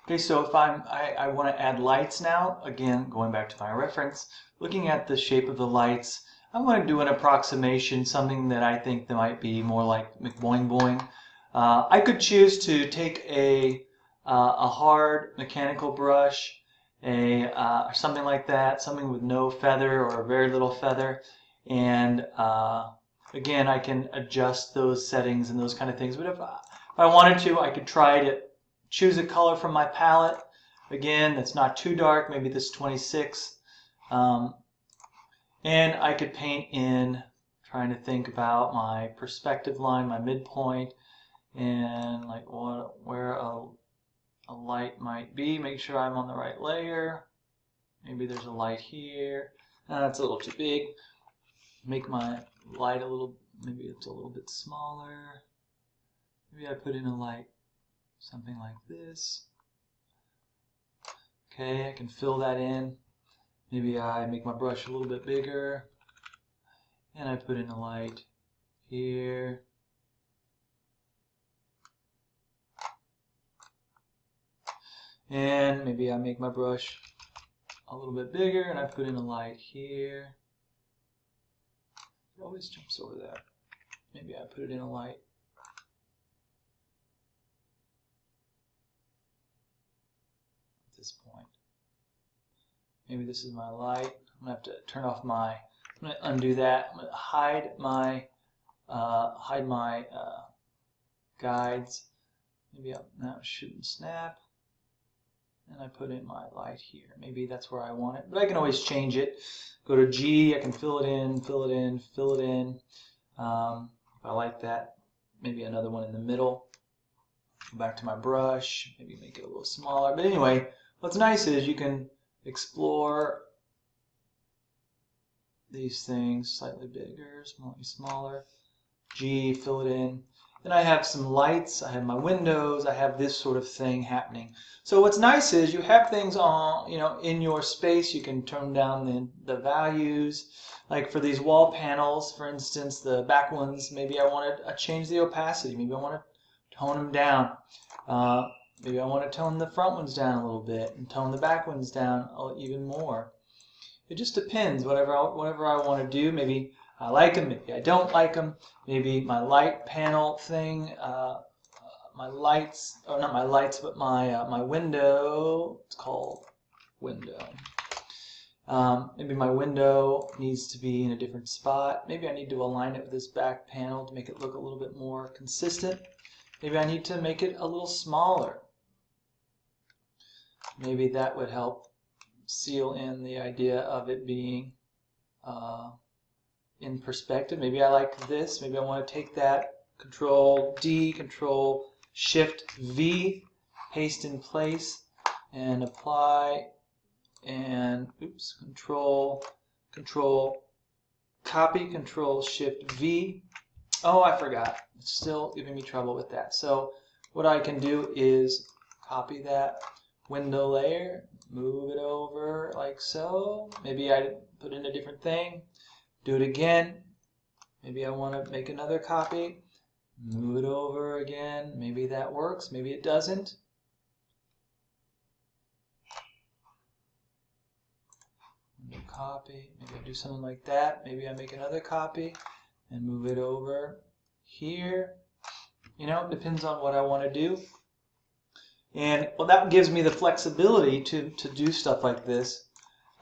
Okay, so if I want to add lights now, again, going back to my reference, looking at the shape of the lights, I want to do an approximation, something that I think that might be more like McBoing Boing. I could choose to take a hard mechanical brush, something like that, something with no feather or very little feather, and again, I can adjust those settings and those kind of things. But if I wanted to, I could try to choose a color from my palette. Again, that's not too dark, maybe this 26. And I could paint in, trying to think about my perspective line, my midpoint, and like where a light might be. Make sure I'm on the right layer. Maybe there's a light here. That's a little too big. Make my light a little, maybe it's a little bit smaller. Maybe I put in a light, something like this. Okay, I can fill that in. Maybe I make my brush a little bit bigger. And I put in a light here. And maybe I make my brush a little bit bigger and I put in a light here. It always jumps over that. Maybe I put it in a light at this point. Maybe this is my light. I'm going to have to turn off my, I'm going to undo that. I'm going to hide my guides. Maybe that shouldn't snap. And I put in my light here. Maybe that's where I want it, but I can always change it. Go to G, I can fill it in, fill it in, fill it in. If I like that, maybe another one in the middle. Go back to my brush, maybe make it a little smaller. But anyway, what's nice is you can explore these things slightly bigger, slightly smaller. G, fill it in. Then I have some lights, I have my windows, I have this sort of thing happening. So what's nice is you have things on, in your space. You can turn down the values. Like for these wall panels, for instance, the back ones, maybe I want to change the opacity. Maybe I want to tone them down. Maybe I want to tone the front ones down a little bit and tone the back ones down even more. It just depends, whatever I want to do. Maybe I like them, maybe I don't like them. Maybe my light panel thing, my lights, or not my lights, but my window, it's called window. Maybe my window needs to be in a different spot. Maybe I need to align it with this back panel to make it look a little bit more consistent. Maybe I need to make it a little smaller. Maybe that would help seal in the idea of it being in perspective. Maybe I like this. Maybe I want to take that, Control D, Control Shift V, paste in place, and apply, and oops, Control copy, Control Shift V. Oh, I forgot. It's still giving me trouble with that. So what I can do is copy that window layer, move it over like so. Maybe I put in a different thing. Do it again. Maybe I want to make another copy. Move it over again. Maybe that works. Maybe it doesn't. New copy. Maybe I do something like that. Maybe I make another copy and move it over here. It depends on what I want to do. And well, that gives me the flexibility to do stuff like this.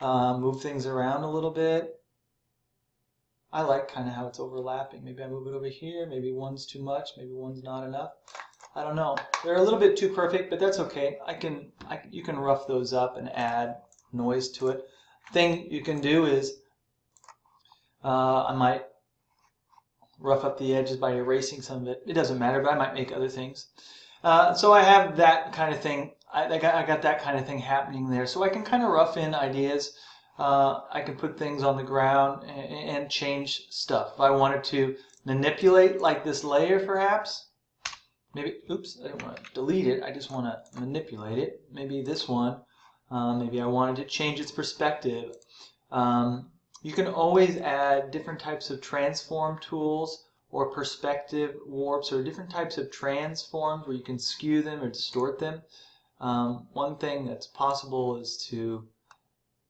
Move things around a little bit. I like kind of how it's overlapping. Maybe I move it over here. Maybe one's too much. Maybe one's not enough. I don't know. They're a little bit too perfect, but that's okay. You can rough those up and add noise to it. Thing you can do is I might rough up the edges by erasing some of it. It doesn't matter, but I might make other things. So I have that kind of thing. I got that kind of thing happening there. So I can kind of rough in ideas. I can put things on the ground and change stuff. If I wanted to manipulate like this layer perhaps, maybe, oops, I don't want to delete it, I just want to manipulate it. Maybe this one, maybe I wanted to change its perspective. You can always add different types of transform tools or perspective warps or different types of transforms where you can skew them or distort them. One thing that's possible is to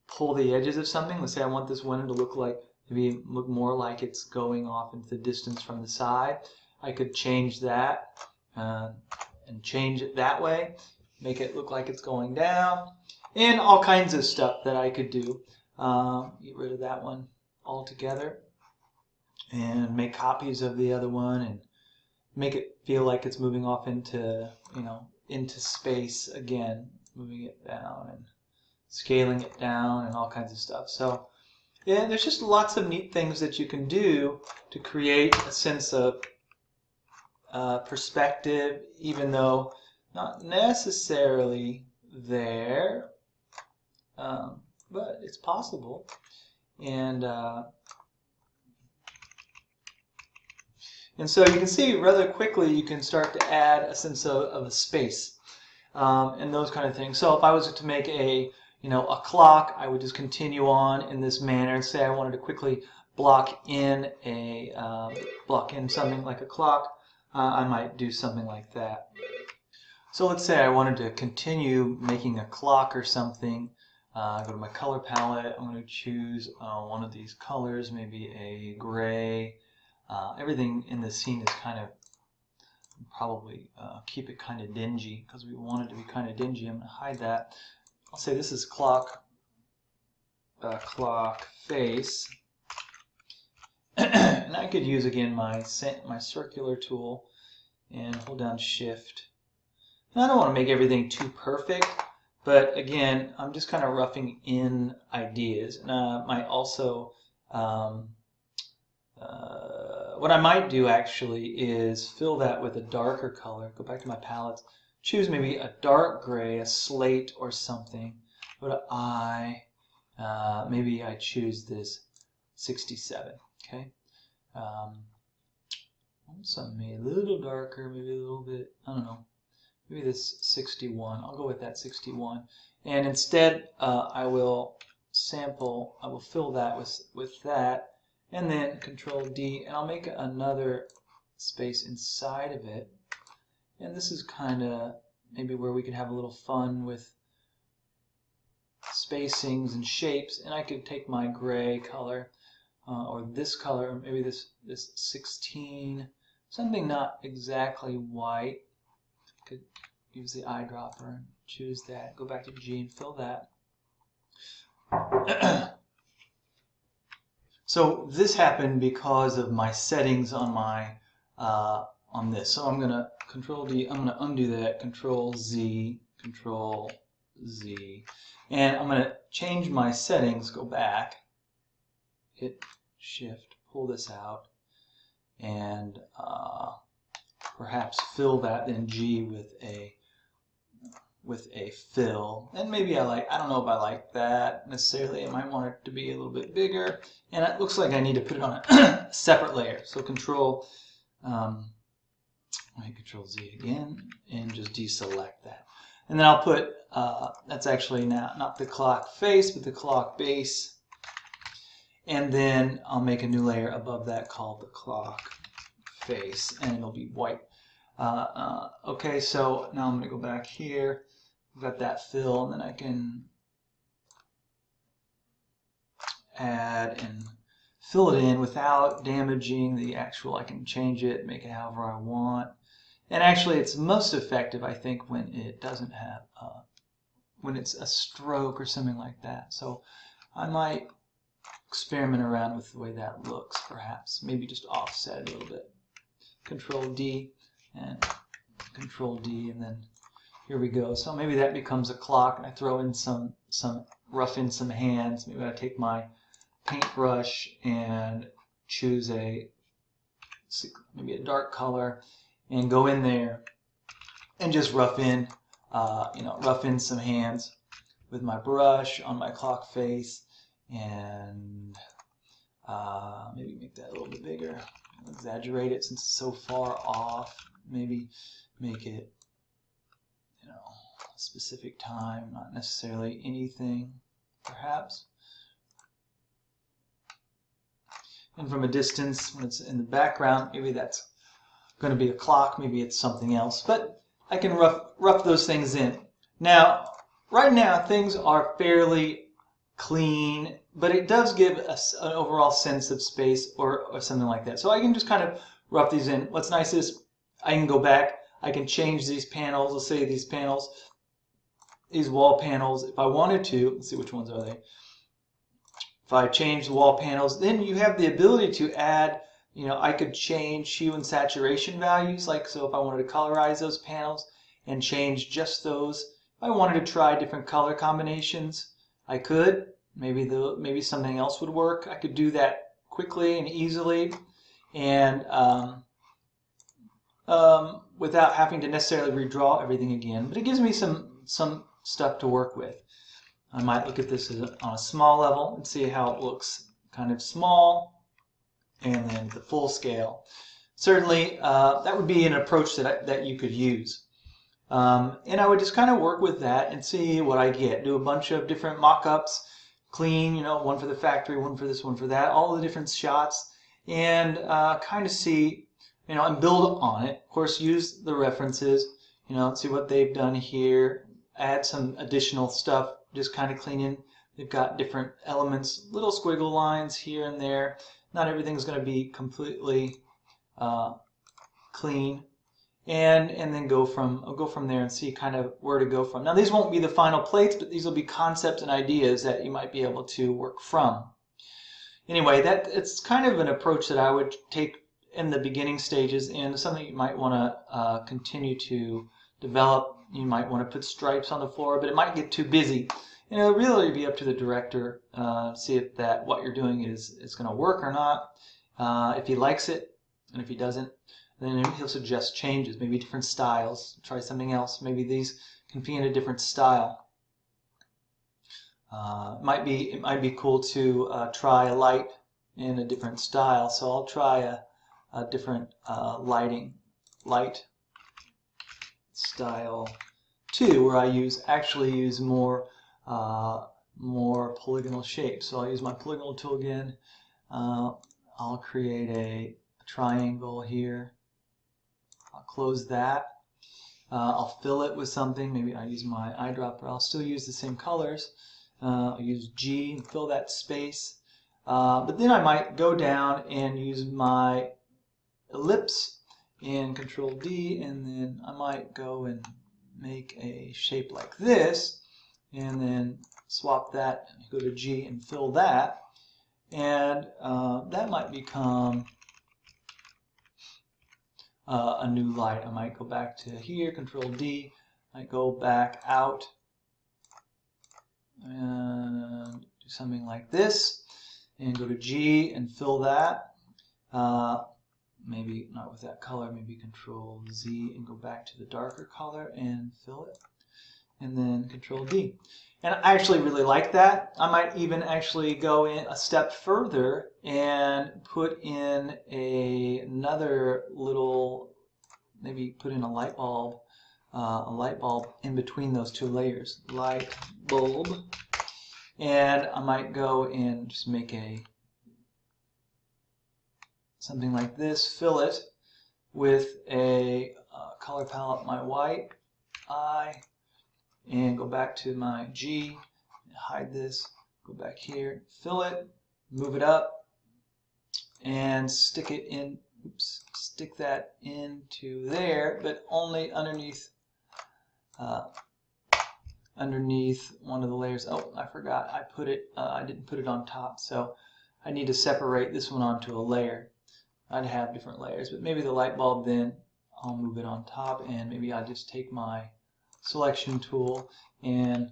pull the edges of something. Let's say I want this window to look more like it's going off into the distance from the side. I could change that and change it that way, make it look like it's going down, and all kinds of stuff that I could do. Get rid of that one altogether and make copies of the other one and make it feel like it's moving off into, into space again, moving it down and scaling it down and all kinds of stuff. So yeah, there's just lots of neat things that you can do to create a sense of perspective, even though not necessarily there, but it's possible. And so you can see rather quickly you can start to add a sense of a space and those kind of things. So if I was to make a clock, I would just continue on in this manner. Say I wanted to quickly block in something like a clock. I might do something like that. So let's say I wanted to continue making a clock or something. Go to my color palette. I'm going to choose one of these colors, maybe a gray. Everything in this scene is kind of probably keep it kind of dingy because we want it to be kind of dingy. I'm going to hide that. I'll say this is clock face, and I could use again my circular tool and hold down Shift. And I don't want to make everything too perfect, but again, I'm just kind of roughing in ideas. And I might also what I might do actually is fill that with a darker color. Go back to my palettes. Choose maybe a dark gray, a slate or something. Go to I. Maybe I choose this 67. Okay. Something a little darker, maybe a little bit, I don't know. Maybe this 61. I'll go with that 61. And instead, I will fill that with that. And then Control D, and I'll make another space inside of it. And this is kind of maybe where we could have a little fun with spacings and shapes. And I could take my gray color or this color, or maybe this 16, something not exactly white. Could use the eyedropper and choose that. Go back to G and fill that. So this happened because of my settings on my on this. So I'm going to Control D. I'm going to undo that. Control Z. Control Z. And I'm going to change my settings. Go back. Hit Shift. Pull this out. And perhaps fill that in G with a fill. And maybe I don't know if I like that necessarily. I might want it to be a little bit bigger. And it looks like I need to put it on a separate layer. So Control Z again and just deselect that. And then I'll put, that's actually now not the clock face, but the clock base. And then I'll make a new layer above that called the clock face, and it'll be white. Okay, so now I'm going to go back here. I've got that fill, and then I can add and fill it in without damaging the actual. I can change it, make it however I want. And actually, it's most effective, I think, when it doesn't have, when it's a stroke or something like that. So I might experiment around with the way that looks, perhaps. Maybe just offset it a little bit. Control D and Control D, and then here we go. So maybe that becomes a clock, and I throw in rough in some hands. Maybe I take my paintbrush and choose maybe a dark color and go in there and just rough in some hands with my brush on my clock face, and maybe make that a little bit bigger. Exaggerate it since it's so far off. Maybe make it, a specific time, not necessarily anything, perhaps. And from a distance, when it's in the background, maybe that's going to be a clock, maybe it's something else. But I can rough those things in. Now, right now things are fairly clean, but it does give us an overall sense of space or something like that. So I can just kind of rough these in. What's nice is I can go back, I can change these panels. Let's say these panels, these wall panels, if I wanted to, let's see which ones are they. If I change the wall panels, then you have the ability to add, I could change hue and saturation values, like so if I wanted to colorize those panels and change just those. If I wanted to try different color combinations, I could. Maybe something else would work. I could do that quickly and easily, and without having to necessarily redraw everything again. But it gives me some stuff to work with. I might look at this on a small level and see how it looks kind of small, and then the full scale. Certainly, that would be an approach that you could use. And I would just kind of work with that and see what I get. Do a bunch of different mock-ups, clean, one for the factory, one for this, one for that, all the different shots, and kind of see, and build on it. Of course, use the references, see what they've done here, add some additional stuff, just kind of cleaning. They've got different elements, little squiggle lines here and there. Not everything's going to be completely clean. And then I'll go from there and see kind of where to go from. Now these won't be the final plates, but these will be concepts and ideas that you might be able to work from. Anyway, it's kind of an approach that I would take in the beginning stages, and something you might want to continue to develop. You might want to put stripes on the floor, but it might get too busy. And it'll really be up to the director, see if what you're doing is going to work or not. If he likes it, and if he doesn't, then he'll suggest changes, maybe different styles. Try something else. Maybe these can be in a different style. It might be cool to try a light in a different style. So I'll try a different light style 2, where I actually use more polygonal shapes. So I'll use my polygonal tool again. I'll create a triangle here. I'll close that. I'll fill it with something. Maybe I use my eyedropper. I'll still use the same colors. I'll use G and fill that space. But then I might go down and use my ellipse and Control D, and then I might go and make a shape like this, and then swap that and go to G and fill that, and that might become a new light. I might go back to here, Control D, I go back out and do something like this, and go to G and fill that. Maybe not with that color, maybe Control Z and go back to the darker color and fill it, and then Control D. And I actually really like that. I might even actually go in a step further and put in another little, maybe put in a light bulb in between those two layers, light bulb. And I might go and just make something like this, fill it with a color palette, my white eye, and go back to my G, hide this, go back here, fill it, move it up, and stick it in, stick that into there, but only underneath one of the layers. Oh, I forgot, I didn't put it on top, so I need to separate this one onto a layer. I'd have different layers, but maybe the light bulb, then I'll move it on top, and maybe I just take my selection tool and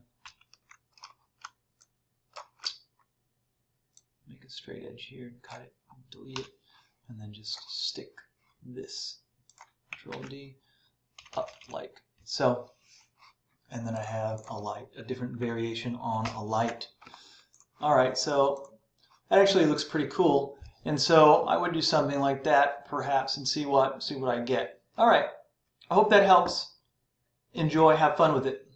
make a straight edge here and cut it, delete it, and then just stick this, Control D, up like so. And then I have a different variation on a light. Alright, so that actually looks pretty cool. And so I would do something like that perhaps and see what I get. Alright, I hope that helps. Enjoy, have fun with it.